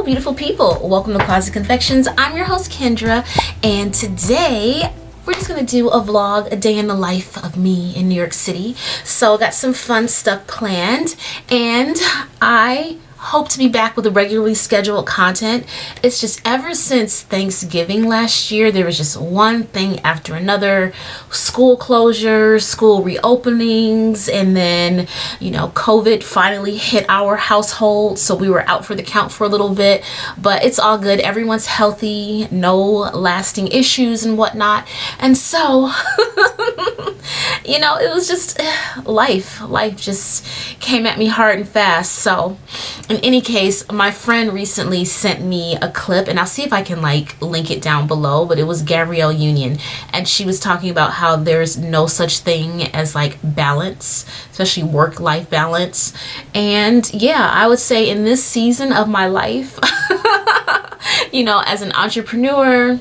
beautiful people. Welcome to Closet Confections. I'm your host Kendra, and today we're just gonna do a vlog, a day in the life of me in New York City. So got some fun stuff planned, and I hope to be back with a regularly scheduled content. It's just ever since Thanksgiving last year, there was just one thing after another. School closures, school reopenings, and then, you know, COVID finally hit our household. So we were out for the count for a little bit, but it's all good. Everyone's healthy, no lasting issues and whatnot. And so, you know, it was just life just came at me hard and fast. So in any case, my friend recently sent me a clip, and I'll see if I can like link it down below, but it was Gabrielle Union, and she was talking about how there's no such thing as like balance, especially work-life balance. And yeah, I would say in this season of my life, you know, as an entrepreneur,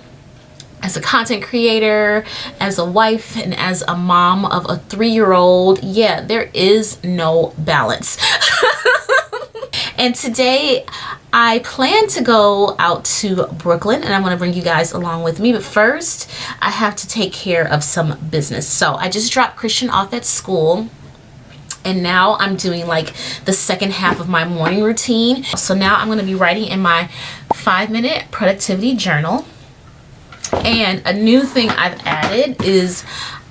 as a content creator, as a wife, and as a mom of a 3-year-old, yeah, there is no balance. And today I plan to go out to Brooklyn, and I'm going to bring you guys along with me. But first, I have to take care of some business. So I just dropped Christian off at school, and now I'm doing like the second half of my morning routine. So now I'm going to be writing in my 5-minute productivity journal. And a new thing I've added is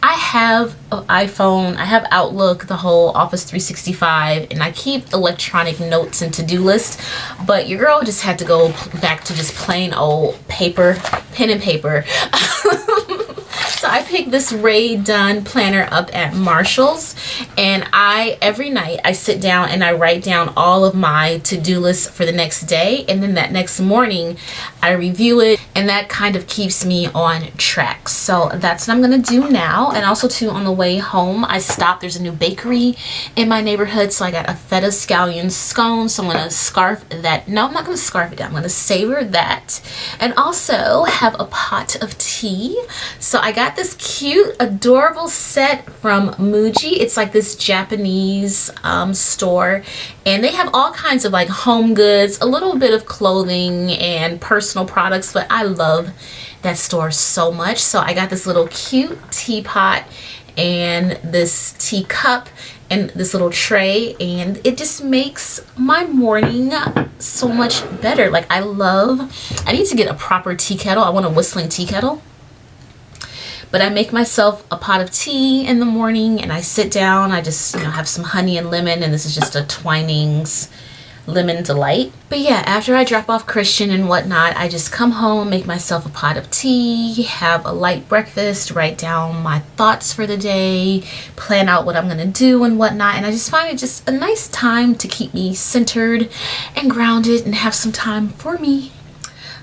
I have an iPhone, I have Outlook, the whole Office 365, and I keep electronic notes and to-do lists, but your girl just had to go back to just plain old paper, pen and paper. So I picked this Ray Dunn planner up at Marshall's, and every night I sit down and I write down all of my to-do lists for the next day, and then that next morning I review it, and that kind of keeps me on track. So that's what I'm gonna do now. And also too, on the way home I stopped, there's a new bakery in my neighborhood, so I got a feta scallion scone, so I'm gonna scarf that. No, I'm not gonna scarf it down, I'm gonna savor that, and also have a pot of tea. So I got this cute adorable set from Muji. It's like this Japanese store, and they have all kinds of like home goods, a little bit of clothing and personal products, but I love that store so much. So I got this little cute teapot and this teacup and this little tray, and it just makes my morning so much better. Like I need to get a proper tea kettle. I want a whistling tea kettle. But I make myself a pot of tea in the morning, and I sit down, I just, you know, have some honey and lemon, and this is just a Twinings lemon delight. But yeah, after I drop off Christian and whatnot, I just come home, make myself a pot of tea, have a light breakfast, write down my thoughts for the day, plan out what I'm gonna do and whatnot, and I just find it just a nice time to keep me centered and grounded and have some time for me.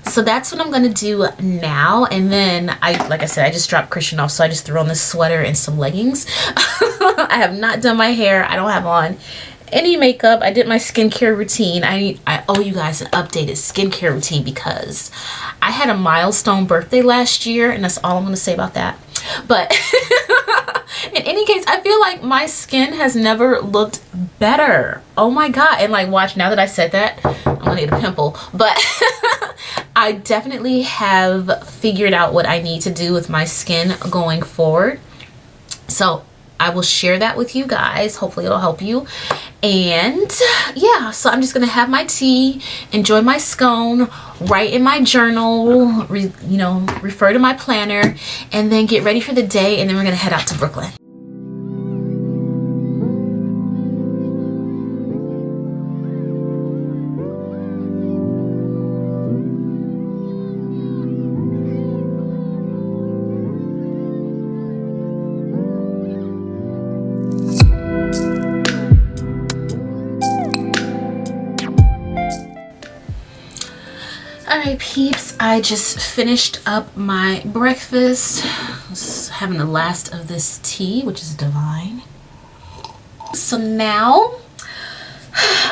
So that's what I'm gonna do now. And then like I said, I just dropped Christian off, so I just threw on this sweater and some leggings. I have not done my hair. I don't have on any makeup. I did my skincare routine. I owe you guys an updated skincare routine because I had a milestone birthday last year, and that's all I'm gonna say about that. But in any case, I feel like my skin has never looked better. Oh my god. And like, watch, now that I said that, I'm gonna need a pimple. But I definitely have figured out what I need to do with my skin going forward. So I will share that with you guys. Hopefully it'll help you. And yeah, so I'm just gonna have my tea, enjoy my scone, write in my journal, you know, refer to my planner, and then get ready for the day, and then we're gonna head out to Brooklyn. Alright peeps, I just finished up my breakfast. Just having the last of this tea, which is divine. So now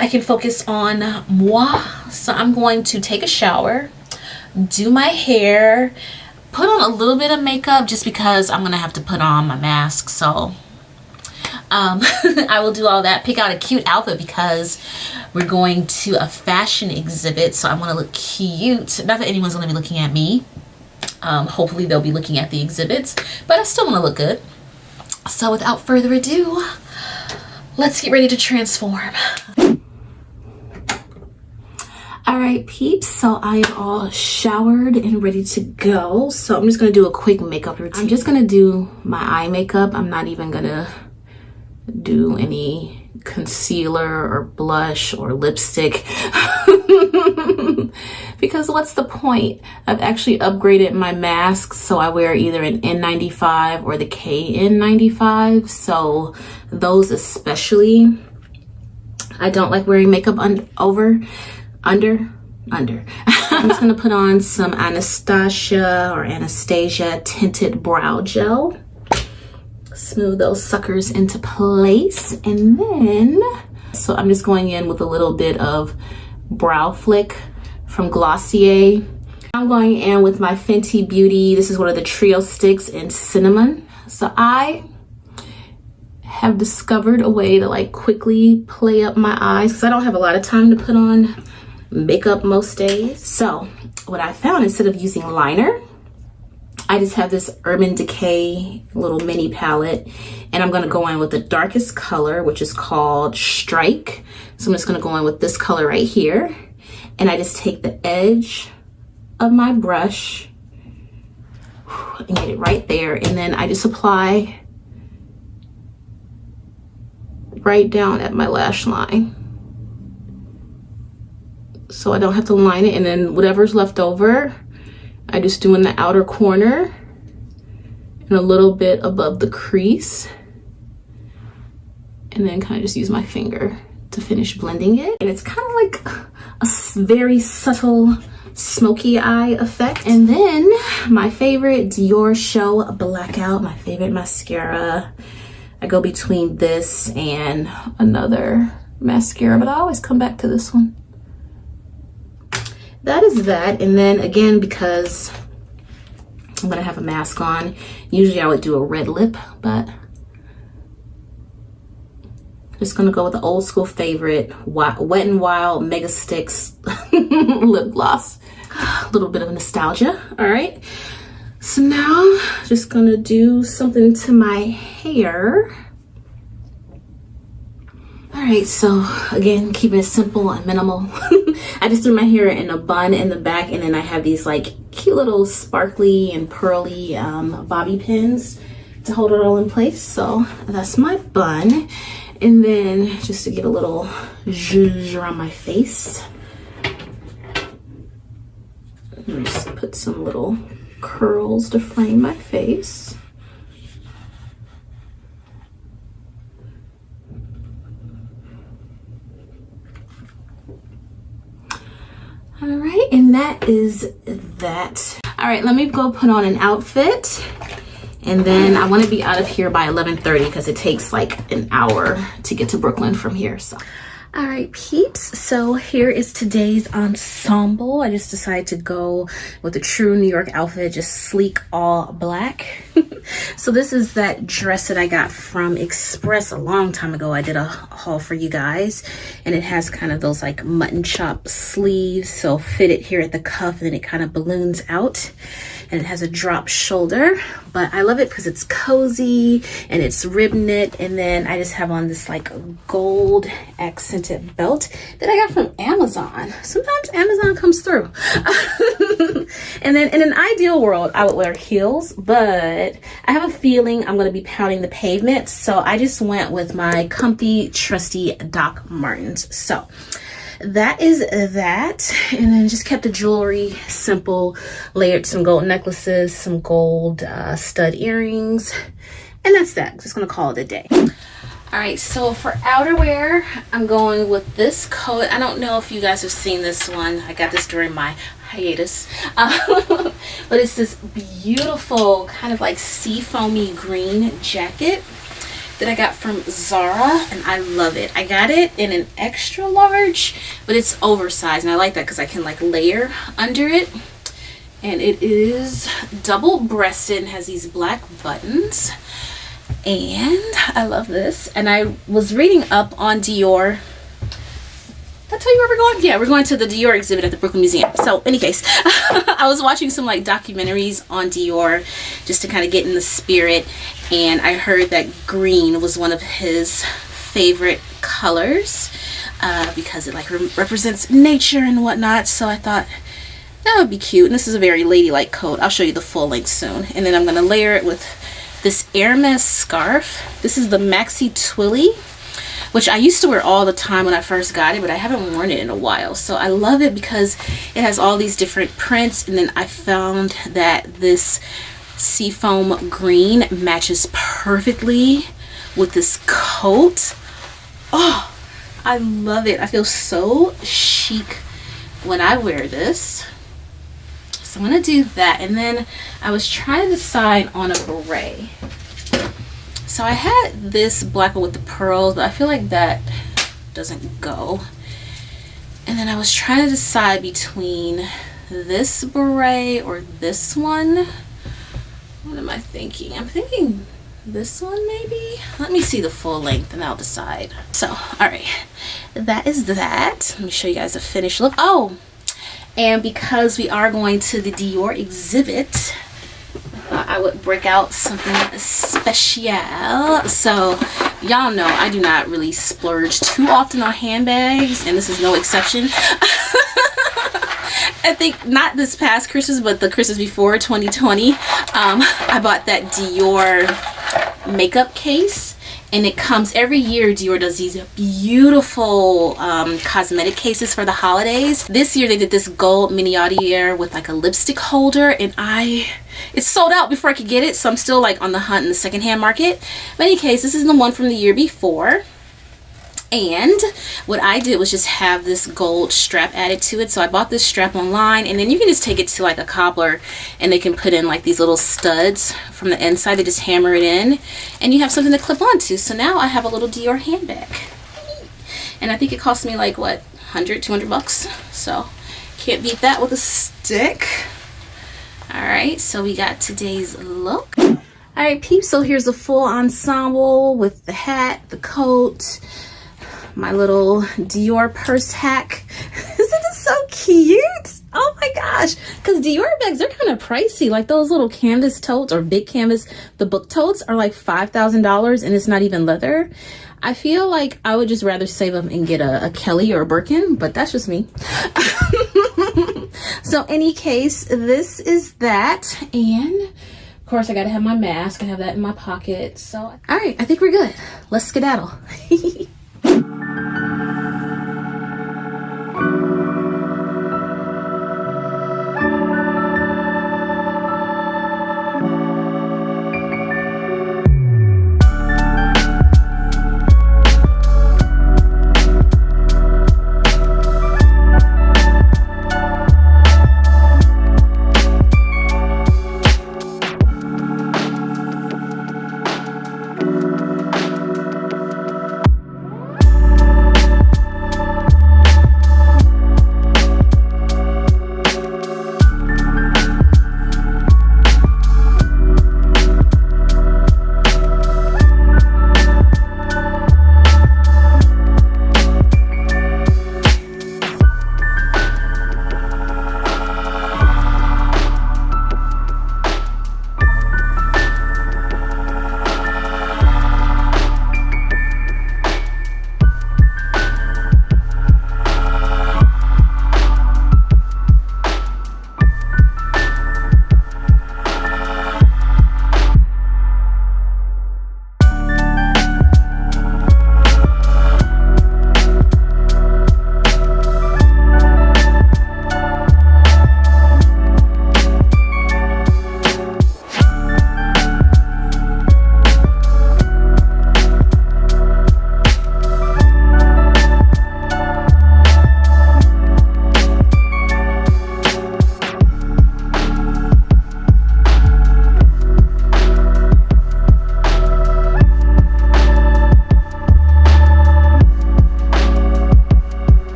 I can focus on moi. So I'm going to take a shower, do my hair, put on a little bit of makeup just because I'm gonna have to put on my mask. So I will do all that, pick out a cute outfit because we're going to a fashion exhibit, so I want to look cute. Not that anyone's going to be looking at me. Hopefully they'll be looking at the exhibits, but I still want to look good. So without further ado, let's get ready to transform. All right, peeps, so I am all showered and ready to go. So I'm just gonna do a quick makeup routine. I'm just gonna do my eye makeup. I'm not even gonna do any concealer or blush or lipstick because what's the point? I've actually upgraded my masks, so I wear either an N95 or the KN95. So those especially, I don't like wearing makeup under. I'm just gonna put on some Anastasia tinted brow gel. Smooth those suckers into place, and then so I'm just going in with a little bit of brow flick from Glossier. I'm going in with my Fenty Beauty. This is one of the trio sticks in cinnamon. So I have discovered a way to like quickly play up my eyes because I don't have a lot of time to put on makeup most days. So what I found, instead of using liner, I just have this Urban Decay little mini palette, and I'm gonna go in with the darkest color, which is called Strike. So I'm just gonna go in with this color right here, and I just take the edge of my brush and get it right there, and then I just apply right down at my lash line, so I don't have to line it. And then whatever's left over, I just do in the outer corner and a little bit above the crease, and then kind of just use my finger to finish blending it. And it's kind of like a very subtle smoky eye effect. And then my favorite Dior Show Blackout, my favorite mascara. I go between this and another mascara, but I always come back to this one. That is that. And then again, because I'm gonna have a mask on, usually I would do a red lip, but I'm just gonna go with the old school favorite Wet n Wild Mega Sticks lip gloss. A little bit of nostalgia. All right, so now just gonna do something to my hair. All right, so again, keeping it simple and minimal. I just threw my hair in a bun in the back, and then I have these like cute little sparkly and pearly bobby pins to hold it all in place. So that's my bun. And then just to get a little zhuzh around my face, I'm just put some little curls to frame my face. All right, and that is that. All right, let me go put on an outfit, and then I want to be out of here by 11:30 because it takes like an hour to get to Brooklyn from here. So all right, peeps, so here is today's ensemble. I just decided to go with a true New York outfit, just sleek all black. So this is that dress that I got from Express a long time ago. I did a haul for you guys, and it has kind of those like mutton chop sleeves, so fitted here at the cuff, and then it kind of balloons out, and it has a drop shoulder. But I love it because it's cozy and it's rib knit. And then I just have on this like gold accented belt that I got from Amazon. Sometimes Amazon comes through. And then in an ideal world, I would wear heels, but I have a feeling I'm going to be pounding the pavement. So I just went with my comfy, trusty Doc Martens. So that is that. And then just kept the jewelry simple, layered some gold necklaces, some gold stud earrings, and that's that. Just gonna call it a day. All right, so for outerwear, I'm going with this coat. I don't know if you guys have seen this one. I got this during my hiatus. But it's this beautiful kind of like sea foamy green jacket that I got from Zara, and I love it. I got it in an extra large, but it's oversized, and I like that because I can like layer under it. And it is double breasted and has these black buttons. And I love this. And I was reading up on Dior. Did I tell you where we're going? Yeah, we're going to the Dior exhibit at the Brooklyn Museum. So, any case, I was watching some like documentaries on Dior just to kind of get in the spirit, and I heard that green was one of his favorite colors because it like represents nature and whatnot. So I thought that would be cute. And this is a very ladylike coat. I'll show you the full length soon. And then I'm gonna layer it with this Hermes scarf. This is the Maxi Twilly, which I used to wear all the time when I first got it, but I haven't worn it in a while. So I love it because it has all these different prints, and then I found that this seafoam green matches perfectly with this coat. Oh, I love it. I feel so chic when I wear this. So I'm gonna do that, and then I was trying to decide on a beret. So I had this black one with the pearls, but I feel like that doesn't go. And then I was trying to decide between this beret or this one. What am I thinking? I'm thinking this one maybe. Let me see the full length and I'll decide. So, all right, that is that. Let me show you guys a finished look. Oh, and because we are going to the Dior exhibit, I would break out something special. So y'all know I do not really splurge too often on handbags, and this is no exception. I think not this past Christmas, but the Christmas before, 2020, I bought that Dior makeup case, and it comes every year. Dior does these beautiful cosmetic cases for the holidays. This year they did this gold miniature with like a lipstick holder, and it's sold out before I could get it, so I'm still like on the hunt in the secondhand market. But in any case, this is the one from the year before. And what I did was just have this gold strap added to it. So I bought this strap online, and then you can just take it to like a cobbler and they can put in like these little studs from the inside. They just hammer it in and you have something to clip onto. So now I have a little Dior handbag, and I think it cost me like what, 100, 200 bucks. So can't beat that with a stick. All right, so we got today's look. All right, peeps, so here's a full ensemble with the hat, the coat, my little Dior purse hack. Isn't it so cute? Oh my gosh, because Dior bags, they're kind of pricey. Like those little canvas totes or big canvas, the book totes are like $5,000, and it's not even leather. I feel like I would just rather save them and get a Kelly or a Birkin, but that's just me. So any case, this is that, and of course I gotta have my mask. I have that in my pocket. So all right, I think we're good. Let's skedaddle.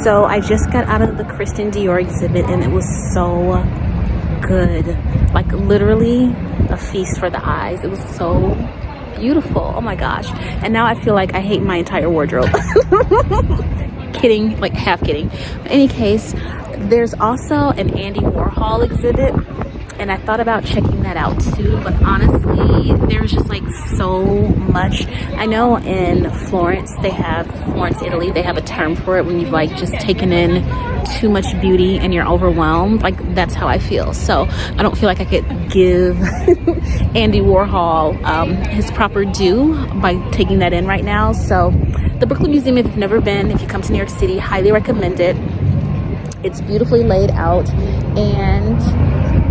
So I just got out of the Christian Dior exhibit and it was so good. Like literally a feast for the eyes. It was so beautiful. Oh my gosh. And now I feel like I hate my entire wardrobe. Kidding, like half kidding. In any case, there's also an Andy Warhol exhibit and I thought about checking that out too, but honestly there's just like so much. I know in Florence, Italy, they have a term for it when you've like just taken in too much beauty and you're overwhelmed. Like that's how I feel. So I don't feel like I could give Andy Warhol his proper due by taking that in right now. So the Brooklyn Museum, if you've never been, if you come to New York City, highly recommend it. It's beautifully laid out and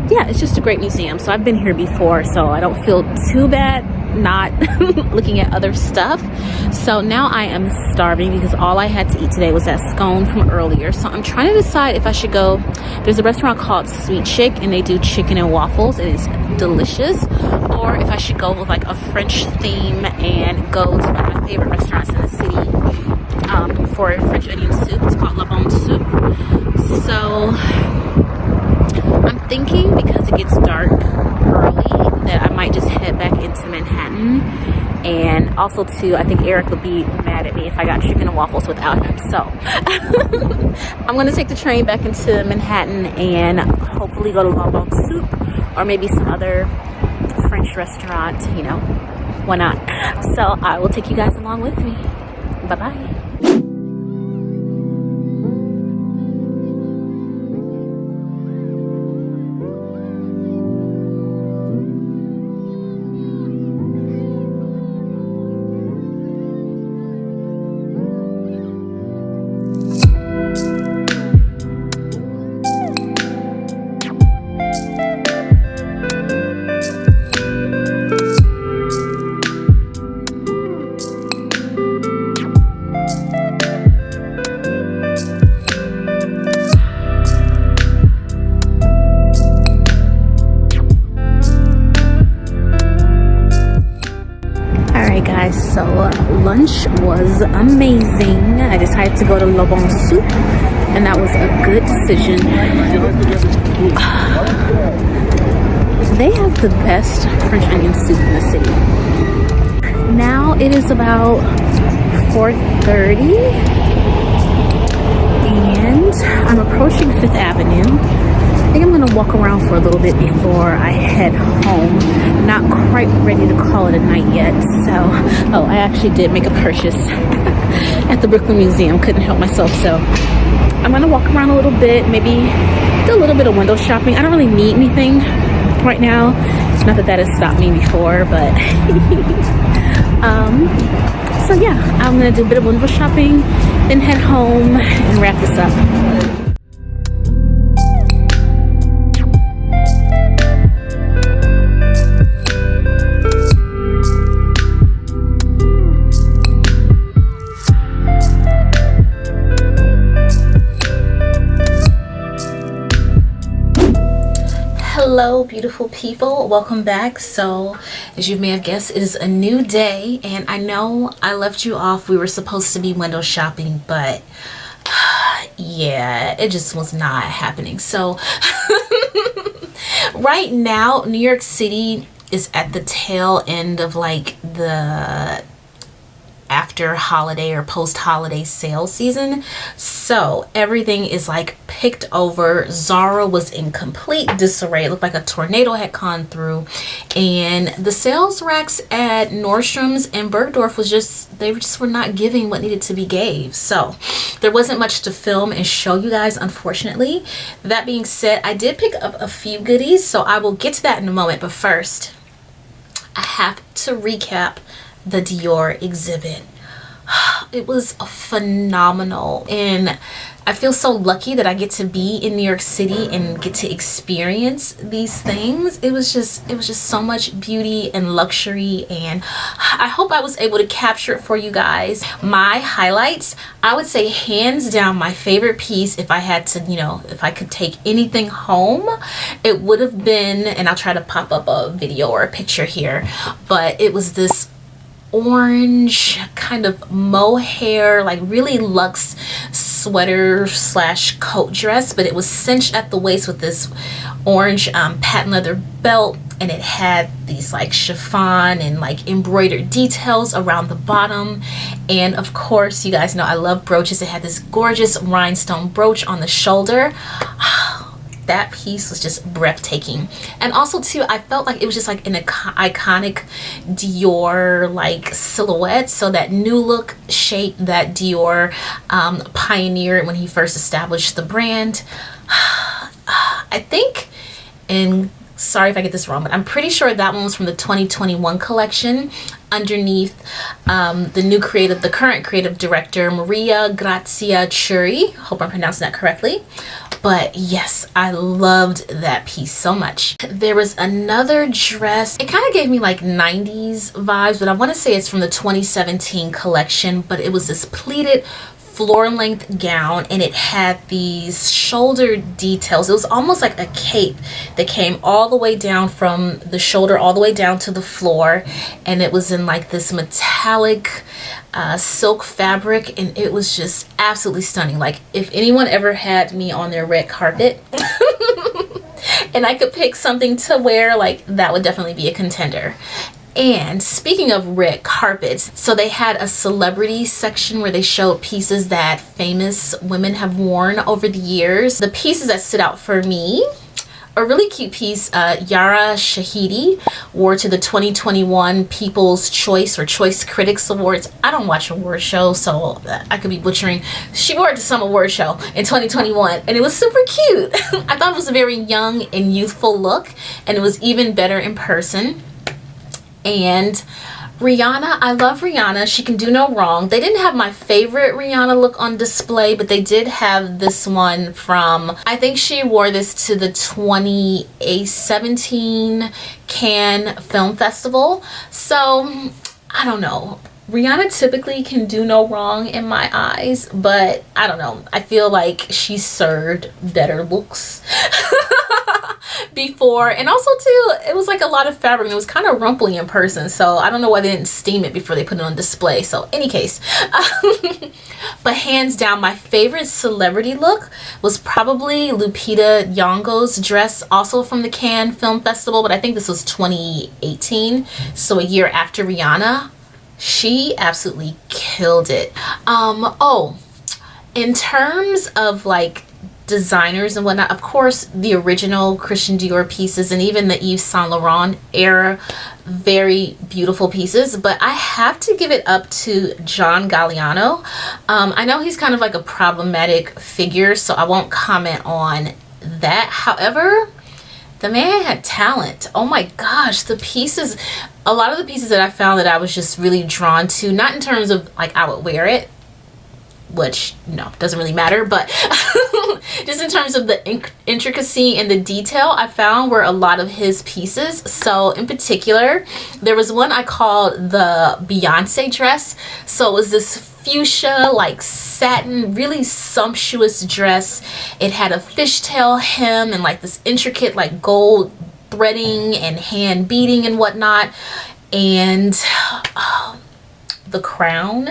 yeah, it's just a great museum. So I've been here before, so I don't feel too bad not looking at other stuff. So now I am starving because all I had to eat today was that scone from earlier. So I'm trying to decide if I should go. There's a restaurant called Sweet Chick and they do chicken and waffles and it's delicious. Or if I should go with like a French theme and go to one of my favorite restaurants in the city for a French onion soup. It's called Bonne Soupe. So I'm thinking because it gets dark early that I might just head back into Manhattan. And also too, I think Eric would be mad at me if I got chicken and waffles without him. So I'm gonna take the train back into Manhattan and hopefully go to Bonne Soupe or maybe some other French restaurant, you know, why not? So I will take you guys along with me. Bye-bye. So lunch was amazing. I decided to go to Bonne Soupe and that was a good decision. They have the best French onion soup in the city. Now it is about 4:30 and I'm approaching 5th Avenue. I think I'm gonna walk around for a little bit before I head home. Not quite ready to call it a night yet. So, oh, I actually did make a purchase at the Brooklyn Museum. Couldn't help myself. So I'm gonna walk around a little bit, maybe do a little bit of window shopping. I don't really need anything right now. Not that that has stopped me before, but so yeah, I'm gonna do a bit of window shopping, then head home and wrap this up. Hello beautiful people, welcome back. So as you may have guessed, it is a new day and I know I left you off. We were supposed to be window shopping, but yeah, it just was not happening. So right now New York City is at the tail end of like the after holiday or post holiday sale season, so everything is like picked over. Zara was in complete disarray. It looked like a tornado had gone through, and the sales racks at Nordstrom's and Bergdorf was just, they just were not giving what needed to be gave. So there wasn't much to film and show you guys, unfortunately. That being said, I did pick up a few goodies, so I will get to that in a moment. But first, I have to recap the Dior exhibit. It was phenomenal and I feel so lucky that I get to be in New York City and get to experience these things. It was just so much beauty and luxury, and I hope I was able to capture it for you guys. My highlights, I would say hands down my favorite piece, if I had to, you know, if I could take anything home, it would have been, and I'll try to pop up a video or a picture here, but it was this orange kind of mohair, like really luxe sweater slash coat dress, but it was cinched at the waist with this orange patent leather belt, and it had these like chiffon and like embroidered details around the bottom. And of course, you guys know I love brooches. It had this gorgeous rhinestone brooch on the shoulder. That piece was just breathtaking. And also too, I felt like it was just like an iconic Dior like silhouette. So that new look shape that Dior pioneered when he first established the brand. I think, and sorry if I get this wrong, but I'm pretty sure that one was from the 2021 collection underneath the current creative director, Maria Grazia Chiuri. Hope I'm pronouncing that correctly. But yes, I loved that piece so much. There was another dress. It kind of gave me like 90s vibes, but I want to say it's from the 2017 collection, but it was this pleated floor length gown, and it had these shoulder details. It was almost like a cape that came all the way down from the shoulder all the way down to the floor, and it was in like this metallic silk fabric, and it was just absolutely stunning. Like if anyone ever had me on their red carpet and I could pick something to wear, like that would definitely be a contender. And speaking of red carpets, so they had a celebrity section where they showed pieces that famous women have worn over the years. The pieces that stood out for me, a really cute piece Yara Shahidi wore to the 2021 People's Choice or Choice Critics Awards. I don't watch award shows, so I could be butchering. She wore it to some award show in 2021, and it was super cute. I thought it was a very young and youthful look, and it was even better in person. And Rihanna, I love Rihanna. She can do no wrong. They didn't have my favorite Rihanna look on display, but they did have this one from, I think she wore this to the 2017 Cannes Film Festival. So, I don't know. Rihanna typically can do no wrong in my eyes, but I don't know. I feel like she served better looks before. And also too, it was like a lot of fabric and it was kind of rumply in person, so I don't know why they didn't steam it before they put it on display. So any case, but hands down my favorite celebrity look was probably Lupita Nyong'o's dress, also from the Cannes Film Festival, but I think this was 2018, so a year after Rihanna. She absolutely killed it. Oh, in terms of like designers and whatnot, of course the original Christian Dior pieces and even the Yves Saint Laurent era, very beautiful pieces, but I have to give it up to John Galliano. I know he's kind of like a problematic figure, so I won't comment on that. However, the man had talent. Oh my gosh, the pieces, a lot of the pieces that I found that I was just really drawn to, not in terms of like I would wear it, which no, doesn't really matter, but just in terms of the intricacy and the detail I found were a lot of his pieces. So in particular, there was one I called the Beyonce dress. So it was this fuchsia like satin, really sumptuous dress. It had a fishtail hem and like this intricate like gold threading and hand beading and whatnot, and the crown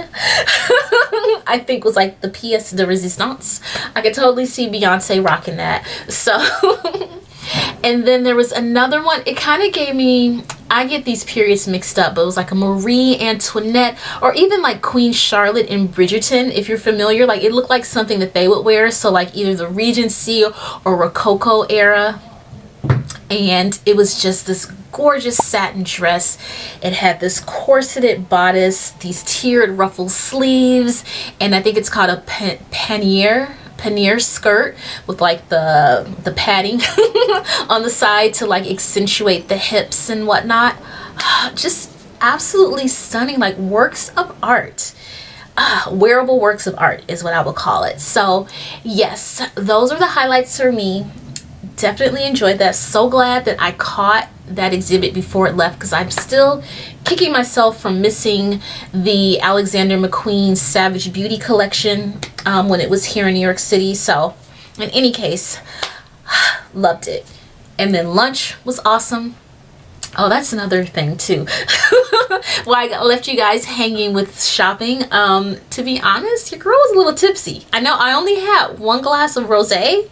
I think was like the pièce de résistance. I could totally see Beyonce rocking that. So and then there was another one, it kind of gave me, I get these periods mixed up, but it was like a Marie Antoinette or even like Queen Charlotte in Bridgerton, if you're familiar. Like it looked like something that they would wear, so like either the Regency or Rococo era. And it was just this gorgeous satin dress. It had this corseted bodice, these tiered ruffled sleeves, and I think it's called a pannier skirt with like the padding on the side to like accentuate the hips and whatnot. Just absolutely stunning, like works of art. Wearable works of art is what I would call it. So yes, those are the highlights for me. Definitely enjoyed that. So glad that I caught that exhibit before it left, because I'm still kicking myself from missing the Alexander McQueen Savage Beauty collection when it was here in New York City. So in any case, loved it. And then lunch was awesome. Oh, that's another thing too. Well, I left you guys hanging with shopping. To be honest, your girl was a little tipsy. I know I only had one glass of rosé,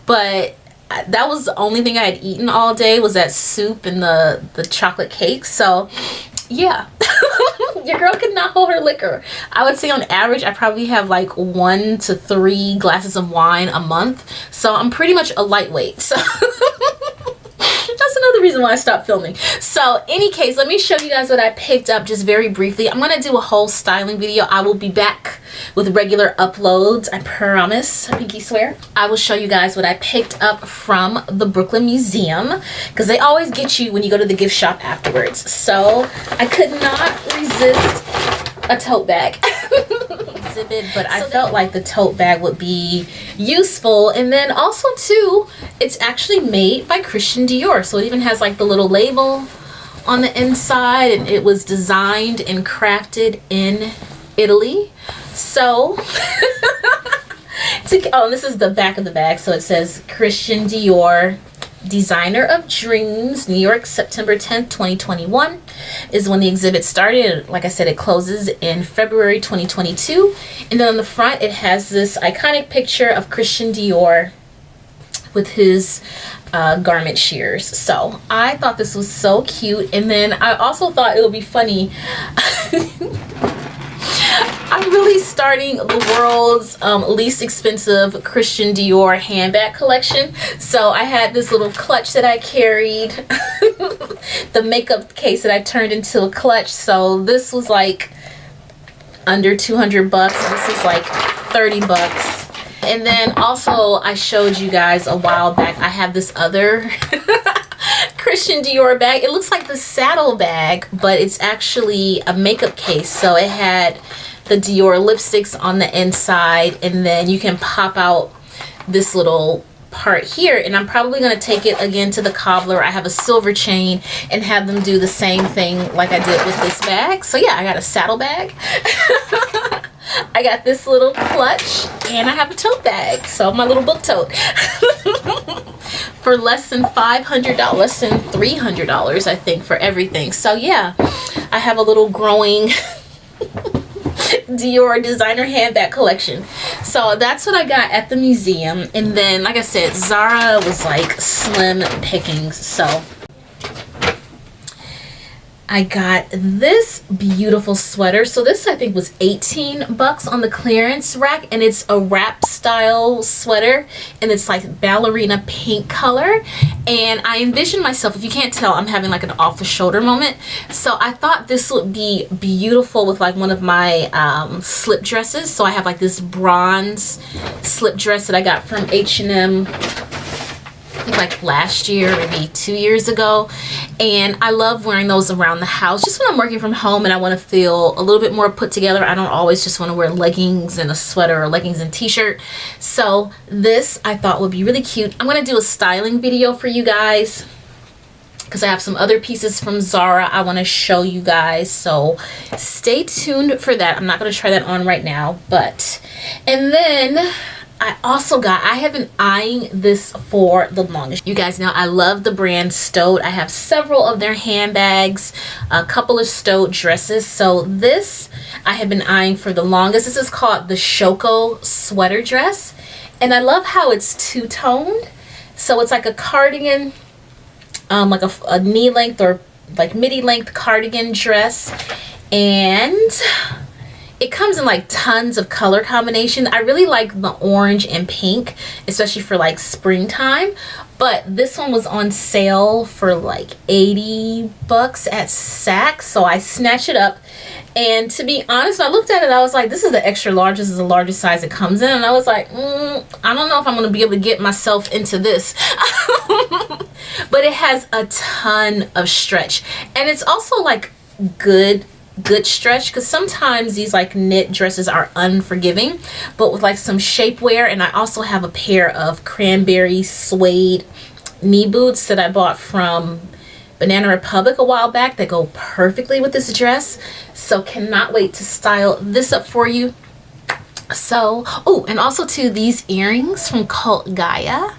but that was the only thing I had eaten all day was that soup and the chocolate cake. So yeah. Your girl could not hold her liquor. I would say on average I probably have like 1 to 3 glasses of wine a month, so I'm pretty much a lightweight. So that's another reason why I stopped filming. So any case, let me show you guys what I picked up just very briefly. I'm gonna do a whole styling video. I will be back with regular uploads, I promise, pinky swear. I will show you guys what I picked up from the Brooklyn Museum, because they always get you when you go to the gift shop afterwards. So I could not resist a tote bag. Exhibit, but I felt like the tote bag would be useful. And then also too, it's actually made by Christian Dior, so it even has like the little label on the inside, and it was designed and crafted in Italy. So oh, this is the back of the bag, so it says Christian Dior, Designer of Dreams, New York, September 10th, 2021 is when the exhibit started. Like I said, it closes in February 2022. And then on the front, it has this iconic picture of Christian Dior with his garment shears. So I thought this was so cute. And then I also thought it would be funny. I'm really starting the world's least expensive Christian Dior handbag collection. So I had this little clutch that I carried, the makeup case that I turned into a clutch. So this was like under 200 bucks. This is like 30 bucks. And then also I showed you guys a while back, I have this other Christian Dior bag. It looks like the saddle bag, but it's actually a makeup case. So it had the Dior lipsticks on the inside, and then you can pop out this little part here, and I'm probably going to take it again to the cobbler. I have a silver chain and have them do the same thing like I did with this bag. So yeah, I got a saddle bag. I got this little clutch, and I have a tote bag, so my little book tote. For less than $500, less than $300 I think for everything. So yeah, I have a little growing Dior designer handbag collection. So that's what I got at the museum. And then like I said, Zara was like slim pickings. So I got this beautiful sweater. So this I think was 18 bucks on the clearance rack, and it's a wrap style sweater, and it's like ballerina pink color. And I envisioned myself, if you can't tell, I'm having like an off the shoulder moment. So I thought this would be beautiful with like one of my slip dresses. So I have like this bronze slip dress that I got from H&M, I think like last year, maybe 2 years ago. And I love wearing those around the house just when I'm working from home and I want to feel a little bit more put together. I don't always just want to wear leggings and a sweater or leggings and t-shirt. So this I thought would be really cute. I'm going to do a styling video for you guys because I have some other pieces from Zara I want to show you guys. So stay tuned for that. I'm not going to try that on right now, but and then I also got, I have been eyeing this for the longest. You guys know I love the brand Stowed. I have several of their handbags, a couple of Stowed dresses. So this I have been eyeing for the longest. This is called the Choco sweater dress. And I love how it's two-toned. So it's like a cardigan, like a knee length or like midi length cardigan dress. And it comes in like tons of color combination. I really like the orange and pink, especially for like springtime. But this one was on sale for like 80 bucks at Saks. So I snatched it up. And to be honest, when I looked at it, I was like, this is the extra large. This is the largest size it comes in. And I was like, I don't know if I'm going to be able to get myself into this. But it has a ton of stretch. And it's also like good stretch, because sometimes these like knit dresses are unforgiving, but with like some shapewear. And I also have a pair of cranberry suede knee boots that I bought from Banana Republic a while back that go perfectly with this dress. So cannot wait to style this up for you. So, oh, and also too, these earrings from Cult Gaia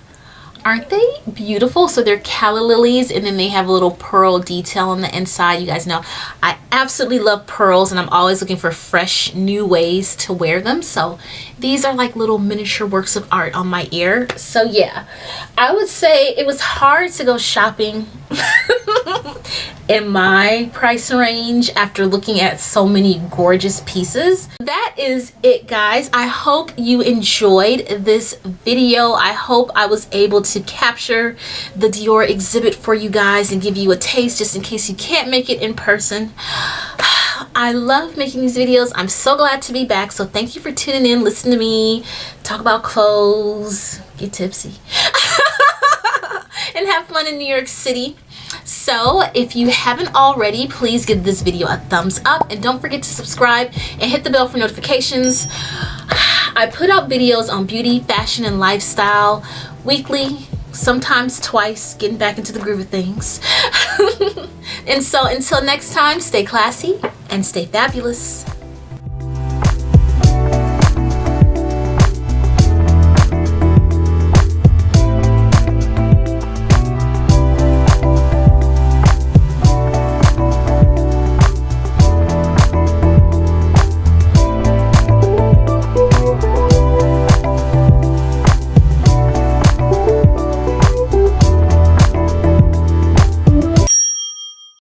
Aren't they beautiful? So they're calla lilies, and then they have a little pearl detail on the inside. You guys know I absolutely love pearls, and I'm always looking for fresh new ways to wear them. So these are like little miniature works of art on my ear. So yeah, I would say it was hard to go shopping in my price range after looking at so many gorgeous pieces. That is it, guys. I hope you enjoyed this video. I hope I was able to capture the Dior exhibit for you guys and give you a taste just in case you can't make it in person. I love making these videos. I'm so glad to be back. So thank you for tuning in, listen to me talk about clothes, get tipsy, and have fun in New York City. So if you haven't already, please give this video a thumbs up, and don't forget to subscribe and hit the bell for notifications. I put out videos on beauty, fashion, and lifestyle weekly, sometimes twice, getting back into the groove of things. And so until next time, stay classy and stay fabulous.